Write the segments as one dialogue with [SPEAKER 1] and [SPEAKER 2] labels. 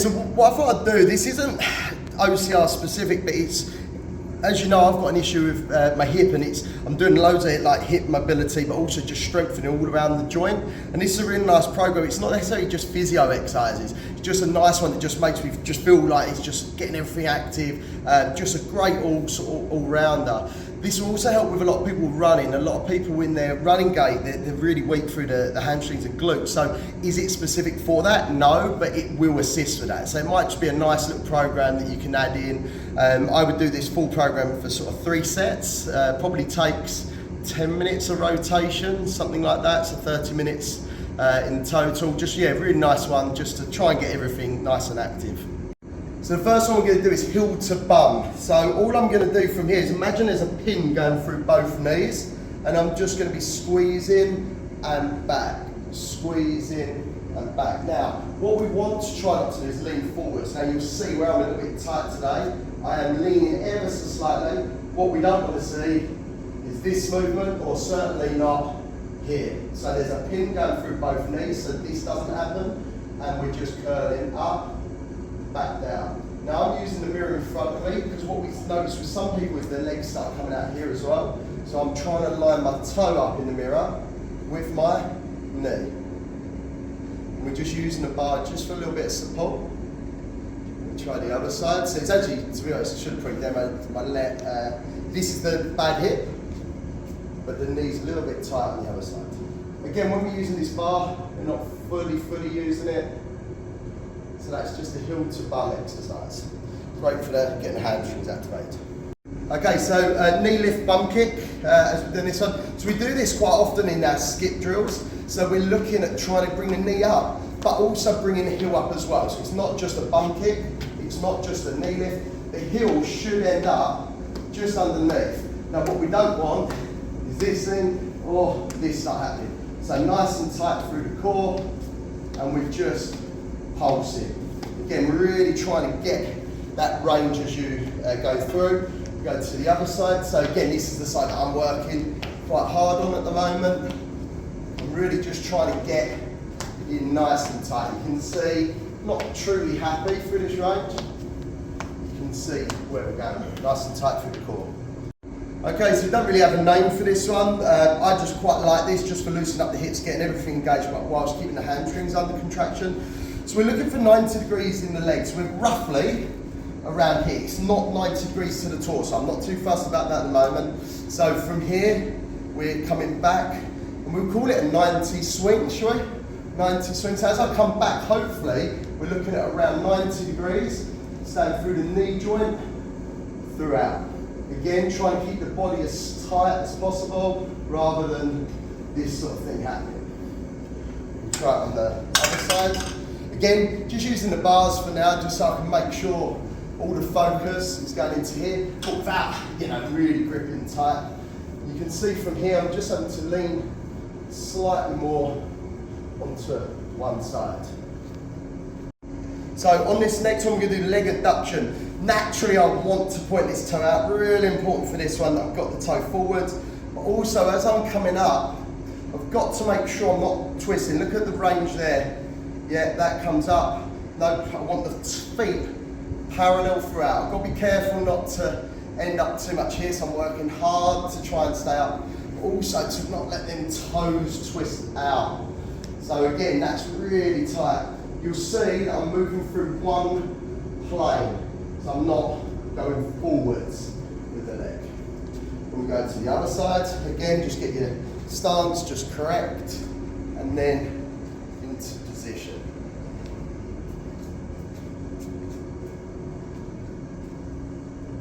[SPEAKER 1] so what I thought I'd do, this isn't OCR specific, but it's, as you know, I've got an issue with my hip, and I'm doing loads of like hip mobility, but also just strengthening all around the joint. And this is a really nice program. It's not necessarily just physio exercises. It's just a nice one that just makes me just feel like it's just getting everything active. Just a great all-rounder. This will also help with a lot of people running. A lot of people in their running gait, they're really weak through the hamstrings and glutes. So is it specific for that? No, but it will assist with that. So it might just be a nice little program that you can add in. I would do this full program for sort of 3 sets. Probably takes 10 minutes of rotation, something like that. So 30 minutes in total. Just, yeah, really nice one just to try and get everything nice and active. So the first one we're going to do is heel to bum. So all I'm going to do from here is imagine there's a pin going through both knees, and I'm just going to be squeezing and back, squeezing and back. Now, what we want to try not to do is lean forwards. Now you'll see where I'm a little bit tight today. I am leaning ever so slightly. What we don't want to see is this movement, or certainly not here. So there's a pin going through both knees, so this doesn't happen, and we're just curling up, back down. Now I'm using the mirror in front of me, because what we notice with some people is their legs start coming out here as well. So I'm trying to line my toe up in the mirror with my knee. And we're just using the bar just for a little bit of support. We'll try the other side. So it's actually, to be honest, I should have probably demoed my leg. This is the bad hip, but the knee's a little bit tight on the other side. Again, when we're using this bar, we're not fully using it. So that's just a heel to bum exercise. Great for getting the hamstrings activated. Okay, so knee lift bum kick, as we're doing this one. So we do this quite often in our skip drills. So we're looking at trying to bring the knee up, but also bringing the heel up as well. So it's not just a bum kick, it's not just a knee lift. The heel should end up just underneath. Now what we don't want is this thing or this start happening. So nice and tight through the core, and we're just pulsing. Again, we're really trying to get that range as you go through. Go to the other side. So again, this is the side that I'm working quite hard on at the moment. I'm really just trying to get it nice and tight. You can see, not truly happy through this range. You can see where we're going. Nice and tight through the core. Okay, so we don't really have a name for this one. I just quite like this, just for loosening up the hips, getting everything engaged whilst keeping the hamstrings under contraction. So we're looking for 90 degrees in the legs. We're roughly around here. It's not 90 degrees to the torso. I'm not too fussed about that at the moment. So from here, we're coming back, and we'll call it a 90 swing, shall we? 90 swing. So as I come back, hopefully, we're looking at around 90 degrees, stand through the knee joint, throughout. Again, try and keep the body as tight as possible, rather than this sort of thing happening. We'll try it on the other side. Again, just using the bars for now, just so I can make sure all the focus is going into here, but without, really gripping tight. You can see from here, I'm just having to lean slightly more onto one side. So on this next one, we're going to do leg adduction. Naturally, I want to point this toe out. Really important for this one that I've got the toe forward. But also, as I'm coming up, I've got to make sure I'm not twisting. Look at the range there. Yeah, that comes up. No, I want the feet parallel throughout. I've got to be careful not to end up too much here, so I'm working hard to try and stay up. But also to not let them toes twist out. So again, that's really tight. You'll see that I'm moving through one plane. So I'm not going forwards with the leg. When we go to the other side, again, just get your stance just correct, and then into position.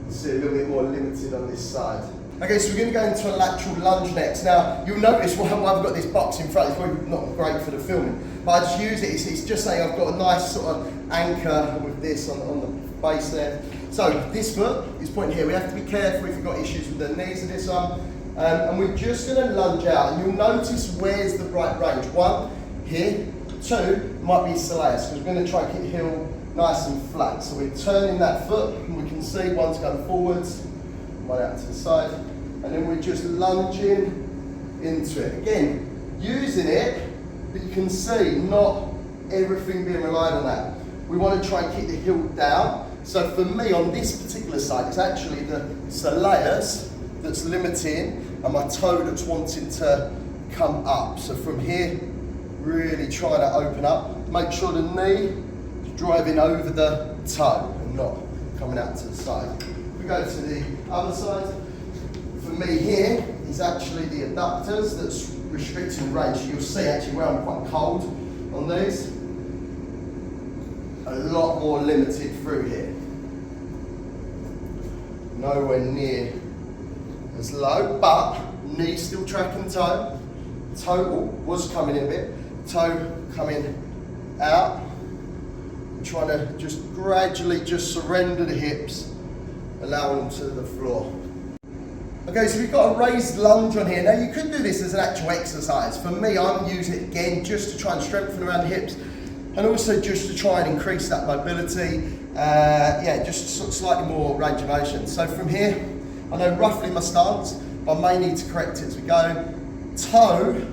[SPEAKER 1] See a little bit more limited on this side. Okay, so we're going to go into a lateral lunge next. Now, you'll notice why I've got this box in front. It's probably not great for the filming, but I just use it. It's just saying I've got a nice sort of anchor with this on the base there. So this foot is pointing here. We have to be careful if you've got issues with the knees of this one. And we're just going to lunge out, and you'll notice where's the right range. 1, here. 2, might be soleus, because we're going to try and keep the heel nice and flat. So we're turning that foot, and we can see one's going forwards, one out to the side, and then we're just lunging into it. Again, using it, but you can see not everything being relied on that. we want to try and keep the heel down. So for me, on this particular side, it's actually the soleus that's limiting and my toe that's wanting to come up. So from here, really trying to open up. Make sure the knee is driving over the toe and not coming out to the side. If we go to the other side, for me here is actually the adductors that's restricting range. You'll see actually where I'm quite cold on these, a lot more limited through here. Nowhere near as low, but knee still tracking toe. Toe was coming in a bit, toe coming out. I'm trying to just gradually just surrender the hips, allowing them to the floor. Okay, so we've got a raised lunge on here. Now you could do this as an actual exercise. For me, I'm using it again just to try and strengthen around the hips and also just to try and increase that mobility. Just sort of slightly more range of motion. So from here, I know roughly my stance, but I may need to correct it as we go. Toe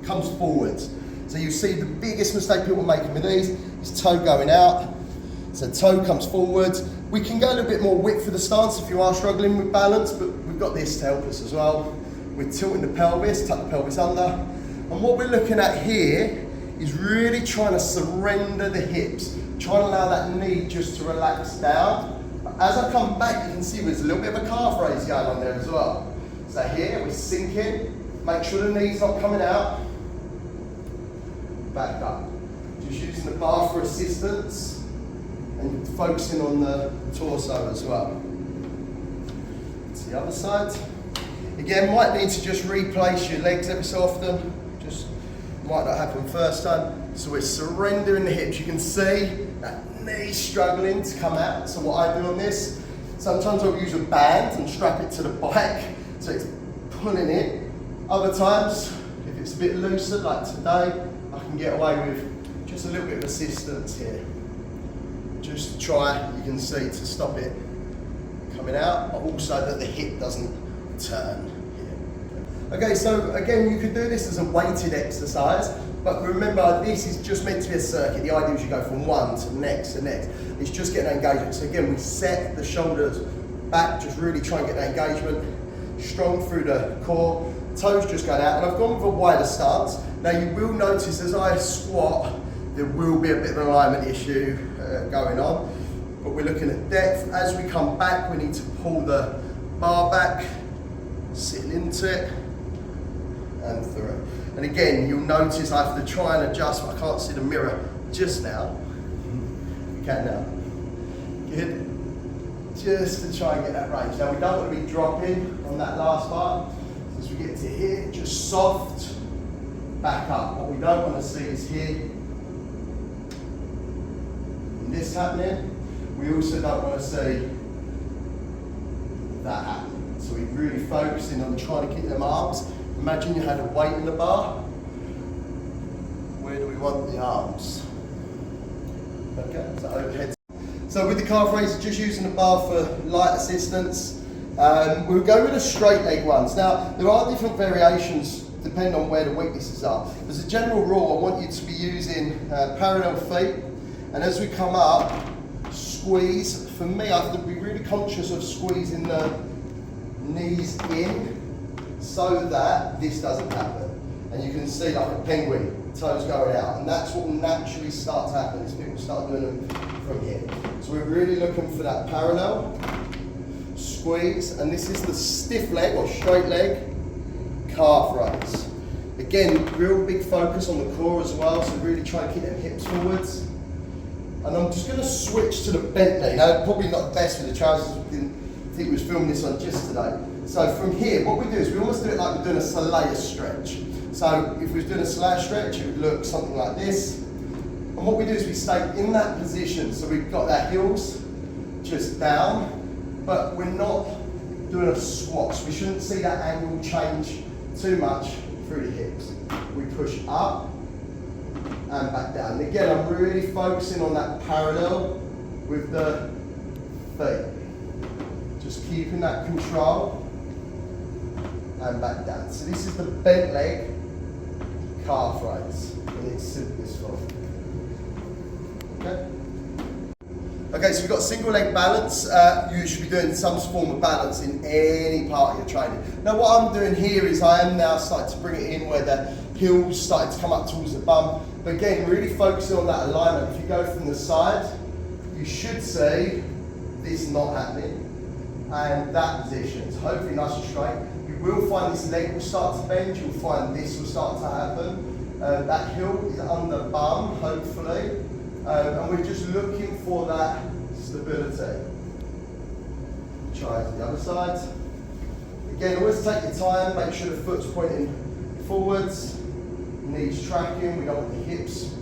[SPEAKER 1] comes forwards. So you see the biggest mistake people are making with these is toe going out. So toe comes forwards. We can go a little bit more width for the stance if you are struggling with balance, but we've got this to help us as well. We're tilting the pelvis, tuck the pelvis under. And what we're looking at here is really trying to surrender the hips, trying to allow that knee just to relax down. But as I come back, you can see there's a little bit of a calf raise going on there as well. So here, we're sinking, make sure the knee's not coming out. Back up. Just using the bar for assistance and focusing on the torso as well. To the other side. Again, might need to just replace your legs every so often. Just might not happen first time. So we're surrendering the hips. You can see that knee struggling to come out. So what I do on this, sometimes I'll use a band and strap it to the bike so it's pulling it. Other times, if it's a bit looser like today, I can get away with just a little bit of assistance here. Just to try, you can see, to stop it coming out, but also that the hip doesn't turn here. Okay, so again, you could do this as a weighted exercise, but remember, this is just meant to be a circuit. The idea is you go from one to the next to the next. It's just getting that engagement. So again, we set the shoulders back, just really try and get that engagement strong through the core. Toes just going out, and I've gone with a wider stance. Now you will notice as I squat, there will be a bit of an alignment issue going on, but we're looking at depth. As we come back, we need to pull the bar back, sitting into it, and through. And again, you'll notice I have to try and adjust, but I can't see the mirror just now. You can now. Good. Just to try and get that range. Now we don't want to be dropping on that last part. As we get to here, just soft, back up. What we don't want to see is here, and this happening. We also don't want to see that happening. So we're really focusing on trying to keep them arms. Imagine you had a weight in the bar. Where do we want the arms? Okay, so overhead. So with the calf raiser, just using the bar for light assistance. We'll go with the straight leg ones. Now, there are different variations depending on where the weaknesses are. As a general rule, I want you to be using parallel feet, and as we come up, squeeze. For me, I have to be really conscious of squeezing the knees in so that this doesn't happen. And you can see like a penguin, toes going out, and that's what will naturally start to happen as people start doing them from here. So we're really looking for that parallel, squeeze, and this is the stiff leg or straight leg calf raise. Again, real big focus on the core as well, so really try and keep them hips forwards. And I'm just going to switch to the bent knee. Now, probably not the best with the trousers, I think we was filming this on just today. So from here, what we do is we almost do it like we're doing a soleus stretch. So if we was doing a soleus stretch, it would look something like this. And what we do is we stay in that position. So we've got our heels just down, but we're not doing a squat. So we shouldn't see that angle change too much through the hips. We push up and back down. And again, I'm really focusing on that parallel with the feet. Just keeping that control and back down. So this is the bent leg calf raise in its simplest form. Okay? Okay, so we've got single leg balance. You should be doing some form of balance in any part of your training. Now what I'm doing here is I am now starting to bring it in where the heel's starting to come up towards the bum. But again, really focusing on that alignment. If you go from the side, you should see this not happening and that position. So hopefully nice and straight. You will find this leg will start to bend. You'll find this will start to happen. That heel is under bum, hopefully. And we're just looking for that stability. Try the other side. Again, always take your time, make sure the foot's pointing forwards, knees tracking, we don't want the hips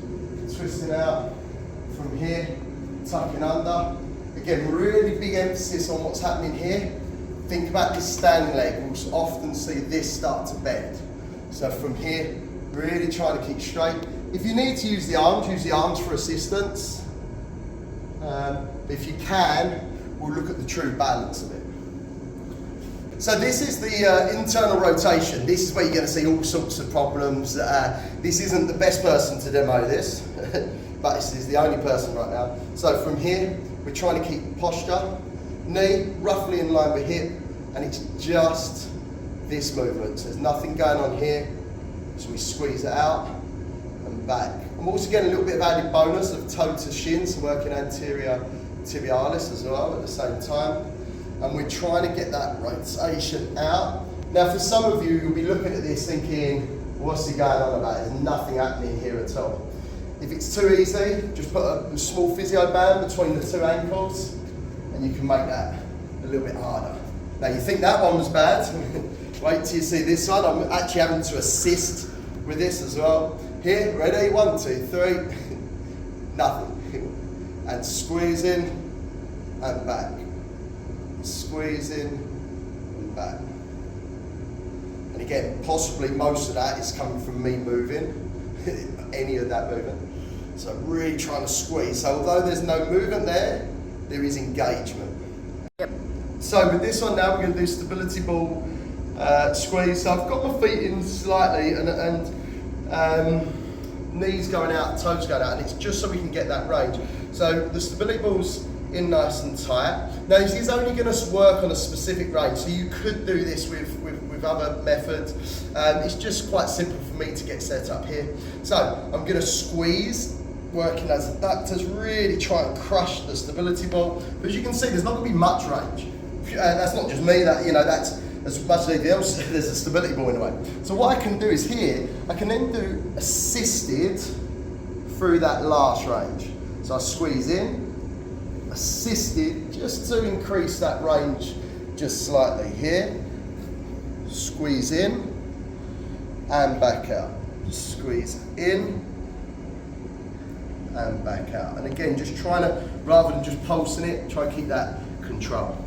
[SPEAKER 1] twisting out. From here, tucking under. Again, really big emphasis on what's happening here. Think about this standing leg, we'll often see this start to bend. So from here, really try to keep straight. If you need to use the arms for assistance. If you can, we'll look at the true balance of it. So this is the internal rotation. This is where you're going to see all sorts of problems. This isn't the best person to demo this, but this is the only person right now. So from here, we're trying to keep posture, knee roughly in line with hip, and it's just this movement. So there's nothing going on here. So we squeeze it out and back. I'm also getting a little bit of added bonus of toe to shin, so working anterior tibialis as well at the same time. And we're trying to get that rotation out. Now for some of you, you'll be looking at this thinking, what's he going on about? There's nothing happening here at all. If it's too easy, just put a small physio band between the two ankles and you can make that a little bit harder. Now you think that one was bad, wait till you see this side. I'm actually having to assist with this as well. Here, ready, 1, 2, 3, nothing. And squeeze in and back. Squeeze in and back. And again, possibly most of that is coming from me moving, any of that movement. So really trying to squeeze. So although there's no movement there is engagement.
[SPEAKER 2] Yep.
[SPEAKER 1] So with this one now, we're going to do stability ball squeeze. So I've got my feet in slightly and knees going out, toes going out, and it's just so we can get that range. So the stability ball's in nice and tight. Now this is only going to work on a specific range, so you could do this with other methods. It's just quite simple for me to get set up here. So I'm going to squeeze, working as adductors, really try and crush the stability ball. But as you can see, there's not going to be much range. That's not just me, that's as much as anything else, there's a stability ball in the way. So what I can do is here, I can then do assisted through that last range. So I squeeze in, assisted, just to increase that range just slightly here. Squeeze in and back out. Squeeze in and back out. And again, just trying to, rather than just pulsing it, try and keep that control.